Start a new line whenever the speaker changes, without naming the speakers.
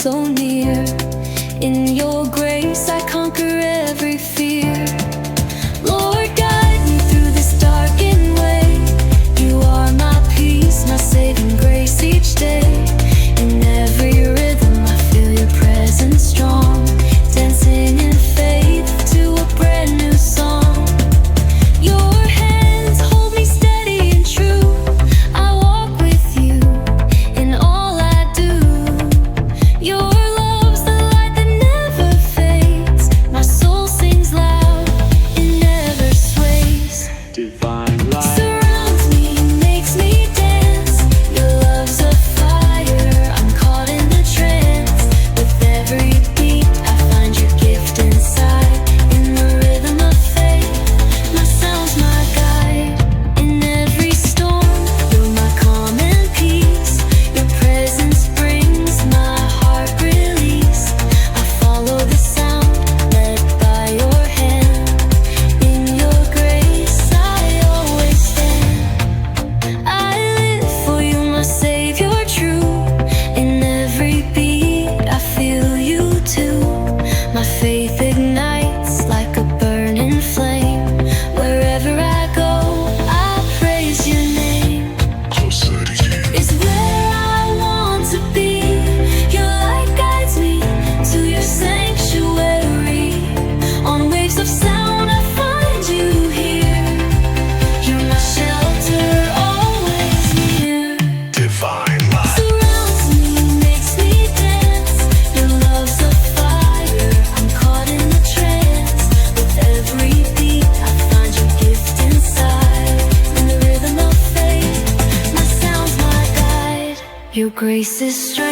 so near. In your grace I conquer every fear. Lord, guide me through this darkened way. You are my peace, my saving grace each day. In every rhythm I feel your presence strong, dancing in faith to a brand new song. Your hands hold me steady and true. I walk with you in all I do. Your love's the light that never fades. My soul sings loud, it never sways.
Divine light
Surrounds me, makes me dance. Your love's a fire, I'm caught in the trance. With every beat I find your gift inside. In the rhythm of faith, my sound's my guide. In every storm, you're my calm and peace. Your presence brings my heart release. I follow the sound, led by your hand. In your grace I always stand. I live for you, my Savior true. In every beat I feel you too. My faith ignites like a burning flame. Wherever I go, I praise your name.
closer to you.
It's where I want to be. Your light guides me to your sanctuary. On waves of sound I find you here. You're my shelter, always near.
Divine light
Surrounds me, makes me dance. Your love's a fire, I'm caught in the trance. With every beat I find your gift inside. In the rhythm of faith, my sound's my guide. Your grace is strength.